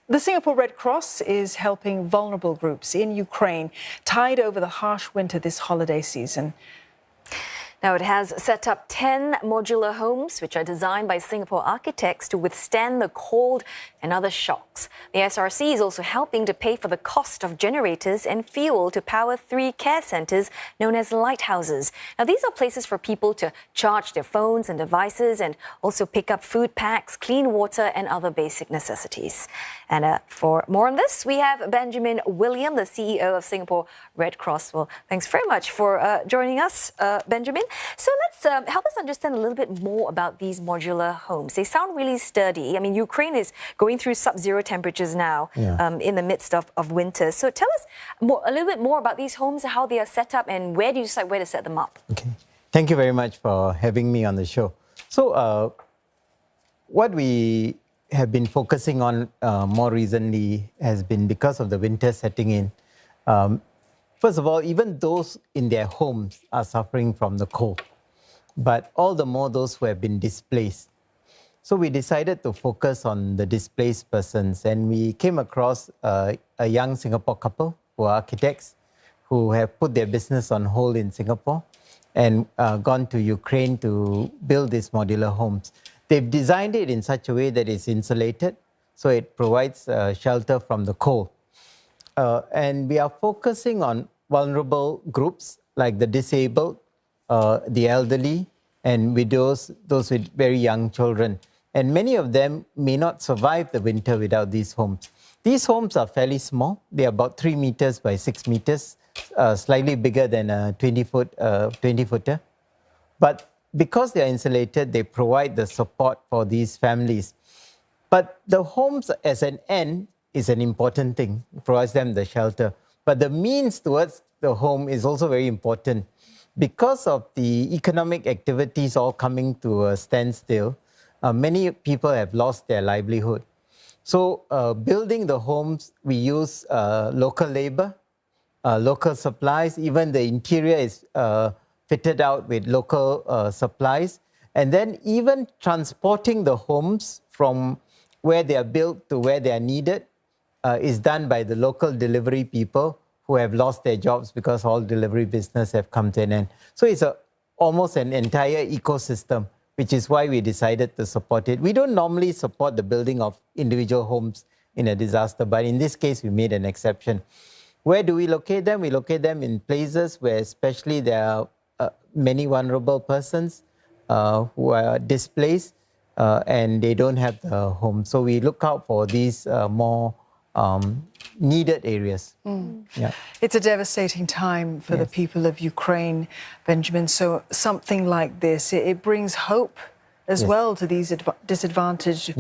The Singapore Red Cross is helping vulnerable groups in Ukraine tide over the harsh winter this holiday season. Now, it has set up 10 modular homes, which are designed by Singapore architects to withstand the cold and other shocks. The SRC is also helping to pay for the cost of generators and fuel to power 3 care centres known as lighthouses. Now, these are places for people to charge their phones and devices and also pick up food packs, clean water and other basic necessities. And for more on this, we have Benjamin William, the CEO of Singapore Red Cross. Well, thanks very much for joining us, Benjamin. So let's help us understand a little bit more about these modular homes. They sound really sturdy. I mean, Ukraine is going through sub-zero temperatures now in the midst of winter. So tell us a little bit more about these homes, how they are set up, and where do you decide where to set them up? Okay. Thank you very much for having me on the show. So what we have been focusing on more recently has been because of the winter setting in. First of all, even those in their homes are suffering from the cold, but all the more those who have been displaced. So we decided to focus on the displaced persons, and we came across a young Singapore couple who are architects who have put their business on hold in Singapore and gone to Ukraine to build these modular homes. They've designed it in such a way that it's insulated, so it provides shelter from the cold. And we are focusing on vulnerable groups like the disabled, the elderly, and widows, those with very young children. And many of them may not survive the winter without these homes. These homes are fairly small. They're about 3 meters by 6 meters, slightly bigger than a 20-footer. But because they're insulated, they provide the support for these families. But the homes as an end is an important thing, provides them the shelter. But the means towards the home is also very important. Because of the economic activities all coming to a standstill, many people have lost their livelihood. So building the homes, we use local labor, local supplies. Even the interior is fitted out with local supplies. And then even transporting the homes from where they are built to where they are needed is done by the local delivery people who have lost their jobs because all delivery business have come to an end. So it's almost an entire ecosystem, which is why we decided to support it. We don't normally support the building of individual homes in a disaster, but in this case, we made an exception. Where do we locate them? We locate them in places where especially there are many vulnerable persons who are displaced and they don't have the home. So we look out for these more needed areas. Yeah. It's a devastating time for the people of Ukraine, Benjamin. So something like this, it brings hope as well to these disadvantaged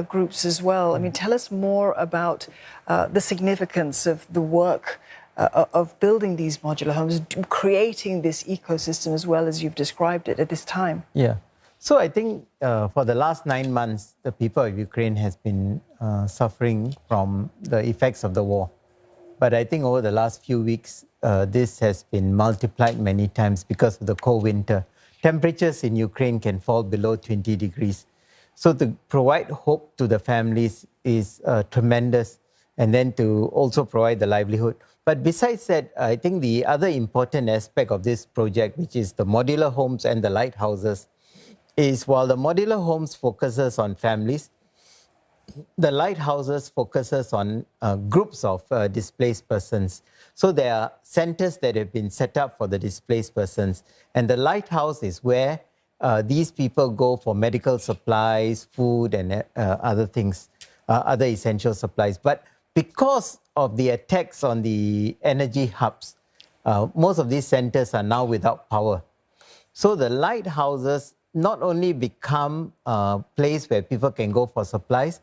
groups as well. I mean, tell us more about the significance of the work of building these modular homes, creating this ecosystem as well as you've described it at this time. Yeah. So I think for the last 9 months, the people of Ukraine has been suffering from the effects of the war. But I think over the last few weeks, this has been multiplied many times because of the cold winter. Temperatures in Ukraine can fall below 20 degrees. So to provide hope to the families is tremendous, and then to also provide the livelihood. But besides that, I think the other important aspect of this project, which is the modular homes and the lighthouses, is while the modular homes focuses on families, the lighthouses focuses on groups of displaced persons. So there are centers that have been set up for the displaced persons. And the lighthouse is where these people go for medical supplies, food, and other things, other essential supplies. But because of the attacks on the energy hubs, most of these centers are now without power. So the lighthouses not only become a place where people can go for supplies,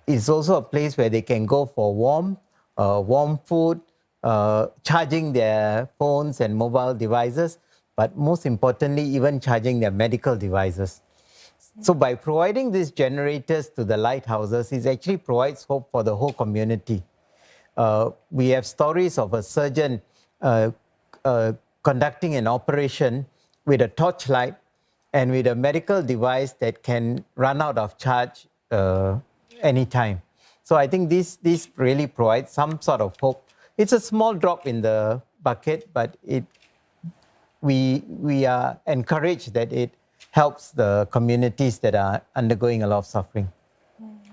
it's also a place where they can go for warm food, charging their phones and mobile devices, but most importantly, even charging their medical devices. So by providing these generators to the lighthouses, it actually provides hope for the whole community. We have stories of a surgeon conducting an operation with a torchlight and with a medical device that can run out of charge anytime. So I think this really provides some sort of hope. It's a small drop in the bucket, but we are encouraged that it helps the communities that are undergoing a lot of suffering.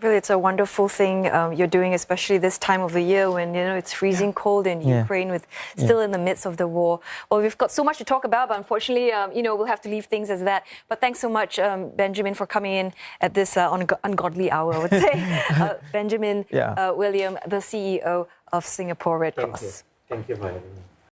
Really, it's a wonderful thing you're doing, especially this time of the year when it's freezing cold in Ukraine, with still in the midst of the war. Well, we've got so much to talk about, but unfortunately, we'll have to leave things as that. But thanks so much, Benjamin, for coming in at this ungodly hour, I would say. Benjamin William, the CEO of Singapore Red Cross. Thank you for having me.